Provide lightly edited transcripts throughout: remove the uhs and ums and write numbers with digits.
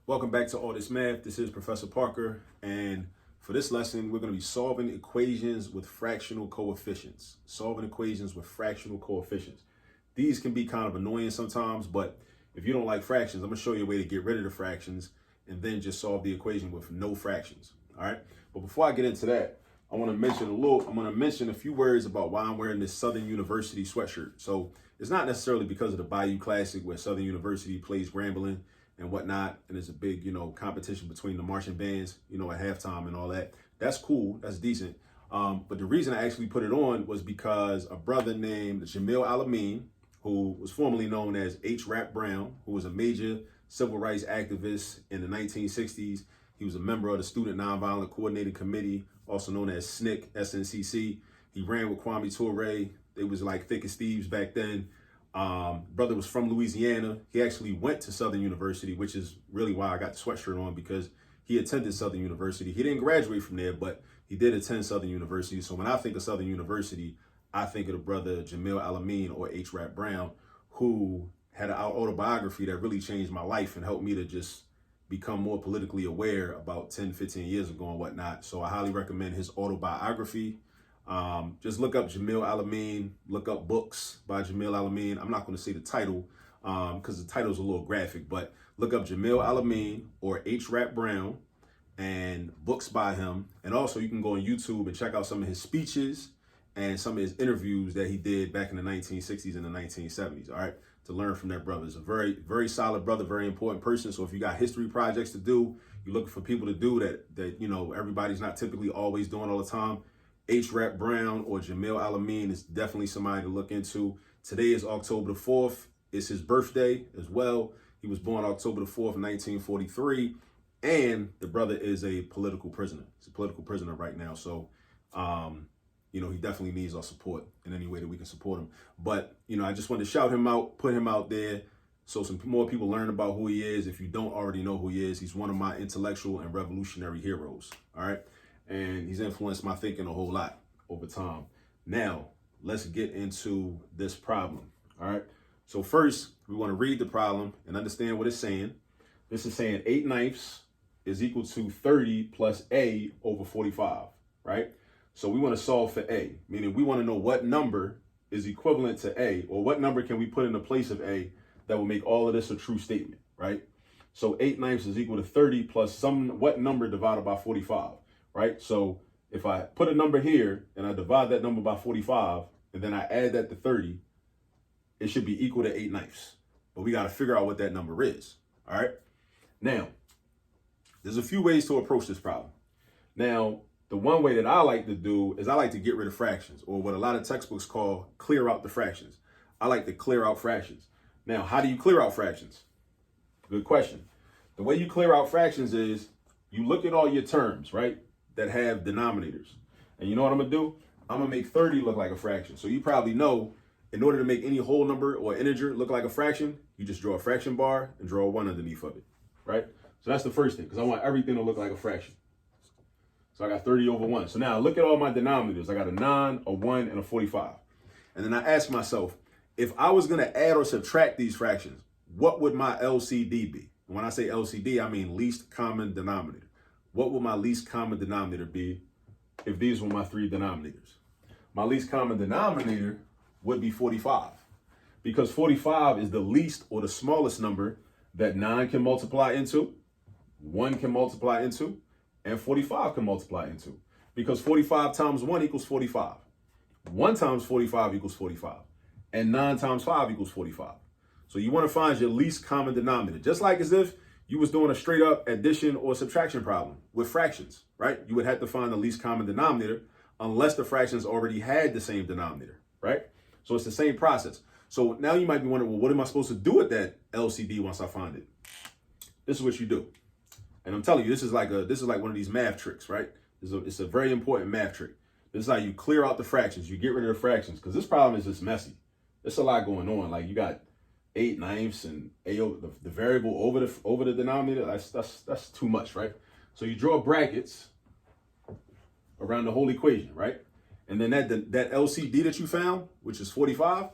Welcome back to All This Math. This is Professor Parker, and for this lesson, we're going to be solving equations with fractional coefficients. These can be kind of annoying sometimes, but if you don't like fractions, I'm going to show you a way to get rid of the fractions and then just solve the equation with no fractions. All right. But before I get into that, I'm going to mention a few words about why I'm wearing this Southern University sweatshirt. So it's not necessarily because of the Bayou Classic where Southern University plays Grambling and whatnot, and there's a big, competition between the marching bands, at halftime and all that. That's cool, that's decent. But the reason I actually put it on was because a brother named Jamil Alameen, who was formerly known as H. Rap Brown, who was a major civil rights activist in the 1960s. He was a member of the Student Nonviolent Coordinating Committee, also known as SNCC, SNCC. He ran with Kwame Ture. They was like thick as thieves back then. Brother was from Louisiana. He actually went to Southern University, which is really why I got the sweatshirt on, because he attended Southern University. He didn't graduate from there, but he did attend Southern University. So when I think of Southern University, I think of the brother Jamil Alameen, or H. Rap Brown, who had an autobiography that really changed my life and helped me to just become more politically aware about 10, 15 years ago and whatnot. So I highly recommend his autobiography. Just look up Jamil Alameen, look up books by Jamil Alameen. I'm not going to say the title because the title is a little graphic, but look up Jamil Alameen or H. Rap Brown and books by him. And also you can go on YouTube and check out some of his speeches and some of his interviews that he did back in the 1960s and the 1970s, all right, to learn from that brother. He's a very, very solid brother, very important person. So if you got history projects to do, you're looking for people to do that everybody's not typically always doing all the time, H. Rap Brown or Jamil Alameen is definitely somebody to look into. Today is October the 4th. It's his birthday as well. He was born October the 4th, 1943. And the brother is a political prisoner. He's a political prisoner right now. So, he definitely needs our support in any way that we can support him. But, I just wanted to shout him out, put him out there so some more people learn about who he is. If you don't already know who he is, he's one of my intellectual and revolutionary heroes. All right. And he's influenced my thinking a whole lot over time. Now, let's get into this problem. All right. So first, we want to read the problem and understand what it's saying. This is saying 8/9 is equal to 30 plus A over 45, right? So we want to solve for A, meaning we want to know what number is equivalent to A, or what number can we put in the place of A that will make all of this a true statement, right? So 8/9 is equal to 30 plus what number divided by 45, right? So if I put a number here and I divide that number by 45 and then I add that to 30, it should be equal to 8/9. But we got to figure out what that number is, all right? Now, there's a few ways to approach this problem. Now, the one way that I like to do is I like to get rid of fractions, or what a lot of textbooks call clear out the fractions. I like to clear out fractions. Now, how do you clear out fractions? Good question. The way you clear out fractions is you look at all your terms, right, that have denominators. And you know what I'm going to do? I'm going to make 30 look like a fraction. So you probably know, in order to make any whole number or integer look like a fraction, you just draw a fraction bar and draw a 1 underneath of it, right? So that's the first thing, because I want everything to look like a fraction. So I got 30 over 1. So now look at all my denominators. I got a 9, a 1, and a 45. And then I ask myself, if I was going to add or subtract these fractions, what would my LCD be? And when I say LCD, I mean least common denominator. What would my least common denominator be if these were my three denominators? My least common denominator would be 45, because 45 is the least or the smallest number that 9 can multiply into, 1 can multiply into, and 45 can multiply into, because 45 times 1 equals 45. 1 times 45 equals 45. And 9 times 5 equals 45. So you want to find your least common denominator, just like as if you was doing a straight up addition or subtraction problem with fractions, right? You would have to find the least common denominator unless the fractions already had the same denominator, right? So it's the same process. So now you might be wondering, well, what am I supposed to do with that LCD once I find it? This is what you do. And I'm telling you, this is like one of these math tricks, right? It's a very important math trick. This is how you clear out the fractions. You get rid of the fractions, because this problem is just messy. There's a lot going on. Like you got 8/9 and the variable over the denominator. That's too much, right? So you draw brackets around the whole equation, right? And then that LCD that you found, which is 45,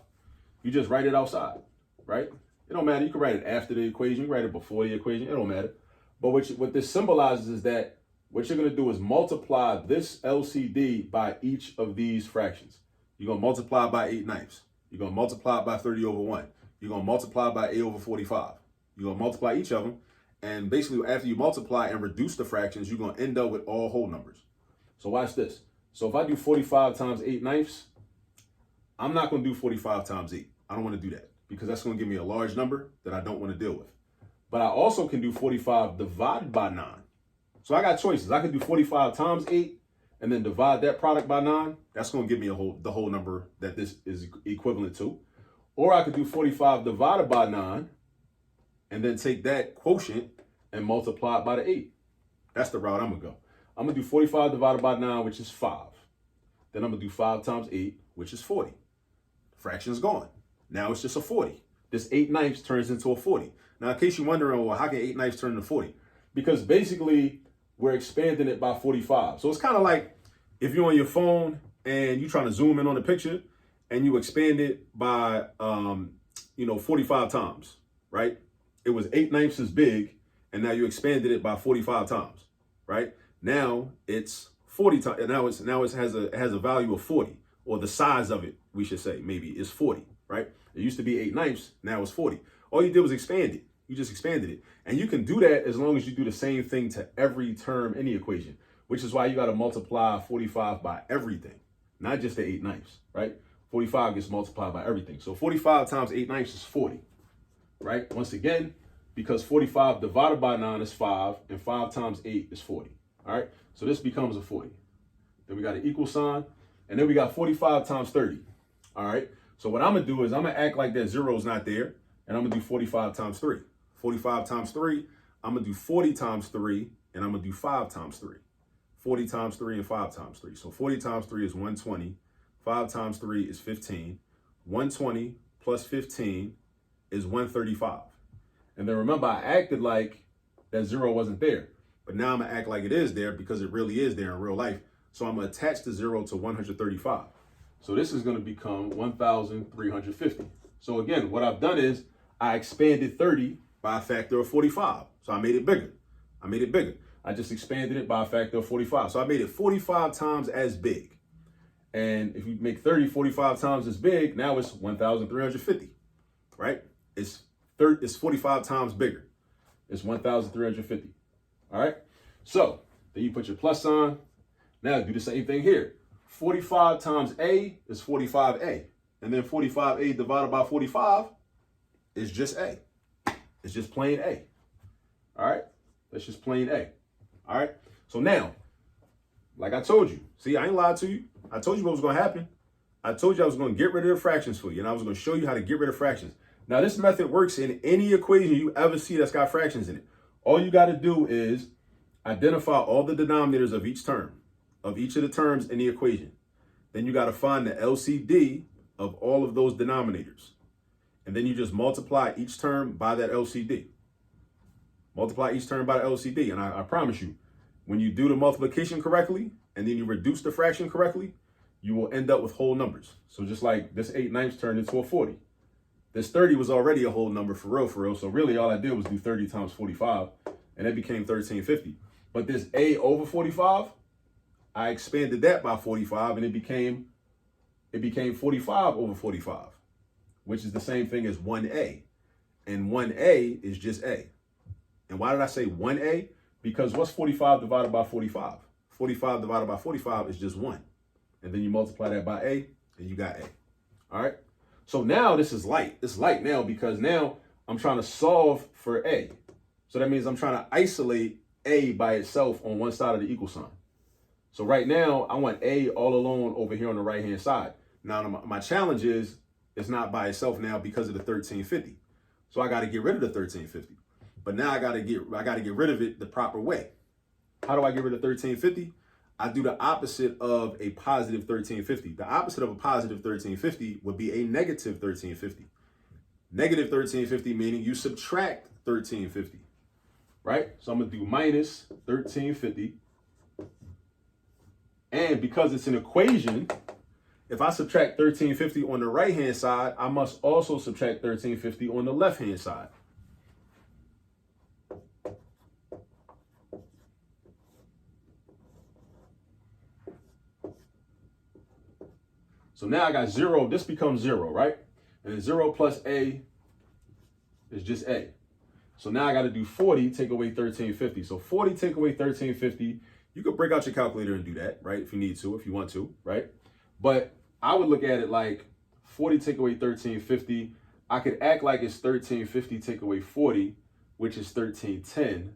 you just write it outside, right? It don't matter. You can write it after the equation. You can write it before the equation. It don't matter. But what this symbolizes is that what you're going to do is multiply this LCD by each of these fractions. You're going to multiply by 8/9. You're going to multiply by 30/1. You're going to multiply by a/45. You're going to multiply each of them. And basically, after you multiply and reduce the fractions, you're going to end up with all whole numbers. So watch this. So if I do 45 times 8/9, I'm not going to do 45 times 8. I don't want to do that because that's going to give me a large number that I don't want to deal with. But I also can do 45 divided by 9. So I got choices. I can do 45 times 8 and then divide that product by 9. That's going to give me the whole number that this is equivalent to. Or I could do 45 divided by 9 and then take that quotient and multiply it by the 8. That's the route I'm going to go. I'm going to do 45 divided by 9, which is 5. Then I'm going to do 5 times 8, which is 40. Fraction's gone. Now it's just a 40. This 8/9 turns into a 40. Now, in case you're wondering, well, how can 8/9 turn into 40? Because basically, we're expanding it by 45. So it's kind of like if you're on your phone and you're trying to zoom in on the picture and you expand it by, 45 times, right? It was 8/9 as big, and now you expanded it by 45 times, right? Now it's 40 times, and now it has a value of 40, or the size of it, we should say, maybe is 40, right? It used to be 8/9, now it's 40. All you did was expand it. You just expanded it. And you can do that as long as you do the same thing to every term in the equation, which is why you got to multiply 45 by everything, not just the 8/9, right? 45 gets multiplied by everything. So 45 times 8/9 is 40, right? Once again, because 45 divided by 9 is 5, and 5 times 8 is 40, all right? So this becomes a 40. Then we got an equal sign, and then we got 45 times 30, all right? So what I'm going to do is I'm going to act like that zero is not there, and I'm going to do 45 times 3. 45 times 3, I'm going to do 40 times 3, and I'm going to do 5 times 3. 40 times 3 and 5 times 3. So 40 times 3 is 120. 5 times 3 is 15. 120 plus 15 is 135. And then remember, I acted like that zero wasn't there. But now I'm going to act like it is there because it really is there in real life. So I'm going to attach the 0 to 135. So this is going to become 1,350. So again, what I've done is I expanded 30 by a factor of 45. So I made it bigger. I just expanded it by a factor of 45. So I made it 45 times as big. And if you make 30 45 times as big, now it's 1,350, right? It's 45 times bigger. It's 1,350. All right. So then you put your plus sign. Now do the same thing here. 45 times A is 45A. And then 45A divided by 45 is just A. It's just plain A. All right. That's just plain A. All right. So now, like I told you, see, I ain't lied to you. I told you what was going to happen. I told you I was going to get rid of the fractions for you, and I was going to show you how to get rid of fractions. Now, this method works in any equation you ever see that's got fractions in it. All you got to do is identify all the denominators of each term, of each of the terms in the equation. Then you got to find the LCD of all of those denominators. And then you just multiply each term by that LCD. Multiply each term by the LCD. And I promise you, when you do the multiplication correctly, and then you reduce the fraction correctly, you will end up with whole numbers. So just like this 8/9 turned into a 40. This 30 was already a whole number for real. So really all I did was do 30 times 45, and it became 1350. But this A over 45, I expanded that by 45, and it became 45 over 45, which is the same thing as 1A. And 1A is just A. And why did I say 1A? Because what's 45 divided by 45? 45 divided by 45 is just 1. And then you multiply that by A, and you got A. All right? So now this is light. It's light now because now I'm trying to solve for A. So that means I'm trying to isolate A by itself on one side of the equal sign. So right now, I want A all alone over here on the right-hand side. Now, my challenge is it's not by itself now because of the 1350. So I got to get rid of the 1350. But now I got to get rid of it the proper way. How do I get rid of 1350? I do the opposite of a positive 1350. The opposite of a positive 1350 would be a negative 1350. Negative 1350 meaning you subtract 1350, right? So I'm going to do minus 1350. And because it's an equation, if I subtract 1350 on the right-hand side, I must also subtract 1350 on the left-hand side. So now I got 0, this becomes 0, right? And 0 plus A is just A. So now I got to do 40, take away 1350. So 40 take away 1350. You could break out your calculator and do that, right? If you need to, if you want to, right? But I would look at it like 40 take away 1350. I could act like it's 1350 take away 40, which is 1310.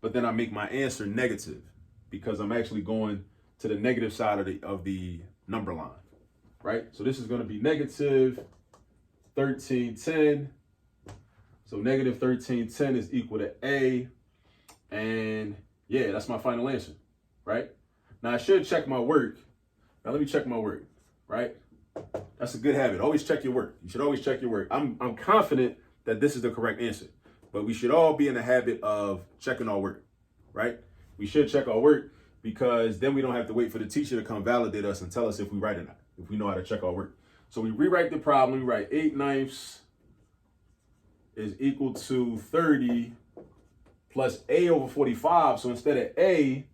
But then I make my answer negative because I'm actually going to the negative side of the number line, right? So this is going to be negative 1310. So negative 1310 is equal to A. And yeah, that's my final answer, right? Now I should check my work. Now let me check my work, right? That's a good habit. Always check your work. You should always check your work. I'm confident that this is the correct answer, but we should all be in the habit of checking our work, right? We should check our work because then we don't have to wait for the teacher to come validate us and tell us if we right or not, if we know how to check our work. So we rewrite the problem. We write 8/9 is equal to 30 plus A over 45. So instead of A,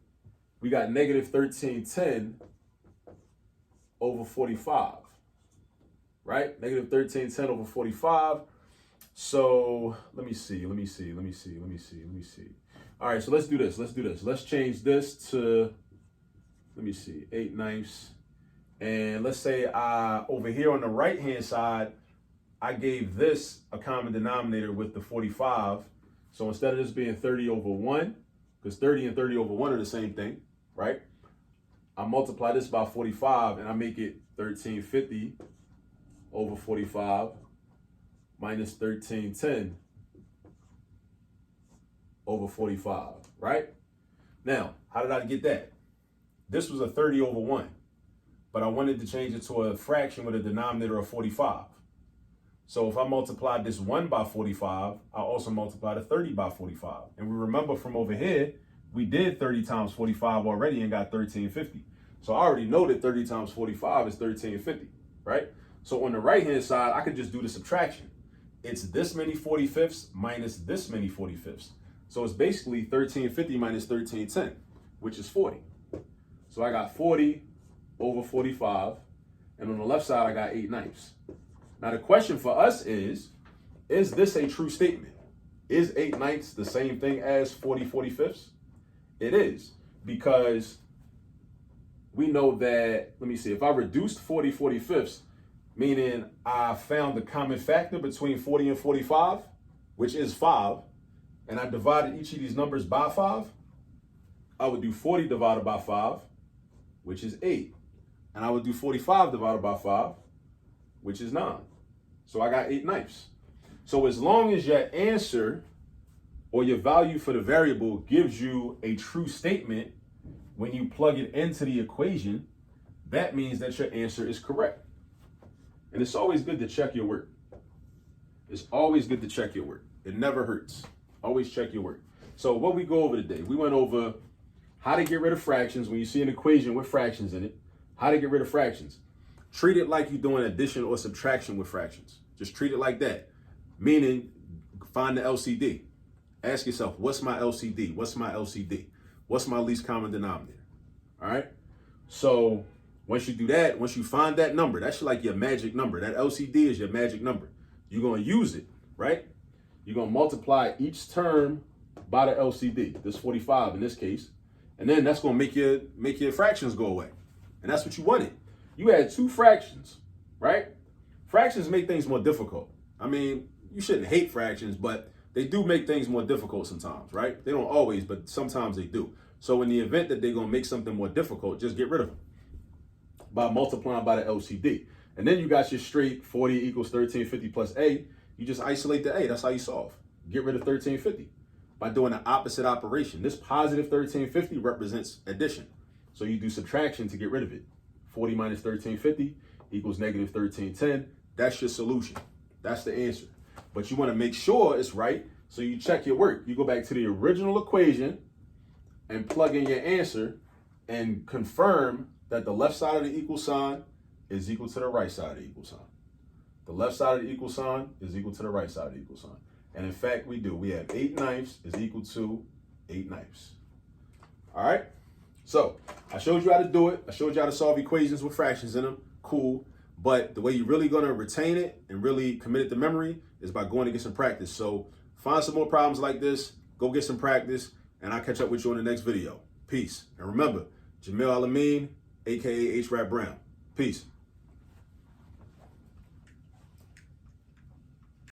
we got negative 1310 over 45, right? Negative 1310 over 45. So let me see. All right, so let's do this. Let's change this to, let me see, 8/9. And let's say over here on the right-hand side, I gave this a common denominator with the 45. So instead of this being 30 over 1, because 30 and 30 over 1 are the same thing, right? I multiply this by 45 and I make it 1350 over 45 minus 1310 over 45, right? Now, how did I get that? This was a 30 over 1, but I wanted to change it to a fraction with a denominator of 45. So if I multiplied this 1 by 45, I also multiplied a 30 by 45. And we remember from over here, we did 30 times 45 already and got 1350. So I already know that 30 times 45 is 1350, right? So on the right-hand side, I could just do the subtraction. It's this many 45ths minus this many 45ths. So it's basically 1350 minus 1310, which is 40. So I got 40 over 45. And on the left side, I got 8/9. Now the question for us is this a true statement? Is 8/9 the same thing as 40 45ths? It is, because we know that, let me see, if I reduced 40 45ths, meaning I found the common factor between 40 and 45, which is 5, and I divided each of these numbers by 5, I would do 40 divided by 5, which is 8. And I would do 45 divided by 5, which is 9. So I got 8/9. So as long as your answer or your value for the variable gives you a true statement when you plug it into the equation, that means that your answer is correct. And it's always good to check your work. It's always good to check your work. It never hurts. Always check your work. So what we go over today, we went over how to get rid of fractions when you see an equation with fractions in it, how to get rid of fractions. Treat it like you're doing addition or subtraction with fractions. Just treat it like that. Meaning, find the LCD. Ask yourself, what's my LCD? What's my LCD? What's my least common denominator? All right? So once you do that, once you find that number, that's like your magic number. That LCD is your magic number. You're going to use it, right? You're going to multiply each term by the LCD, this 45 in this case. And then that's going to make your fractions go away. And that's what you wanted. You had two fractions, right? Fractions make things more difficult. I mean, you shouldn't hate fractions, but they do make things more difficult sometimes, right? They don't always, but sometimes they do. So in the event that they're going to make something more difficult, just get rid of them by multiplying by the LCD. And then you got your straight 40 equals 1350 plus A. You just isolate the A. That's how you solve. Get rid of 1350 by doing the opposite operation. This positive 1350 represents addition. So you do subtraction to get rid of it. 40 minus 1350 equals negative 1310. That's your solution. That's the answer. But you want to make sure it's right, so you check your work. You go back to the original equation and plug in your answer and confirm that the left side of the equal sign is equal to the right side of the equal sign. The left side of the equal sign is equal to the right side of the equal sign. And in fact, we do. We have 8/9 is equal to 8/9. All right? So I showed you how to do it. I showed you how to solve equations with fractions in them. Cool. But the way you're really going to retain it and really commit it to memory is by going to get some practice. So find some more problems like this, go get some practice, and I'll catch up with you in the next video. Peace. And remember, Jamil Alameen, aka H. Rap Brown. Peace.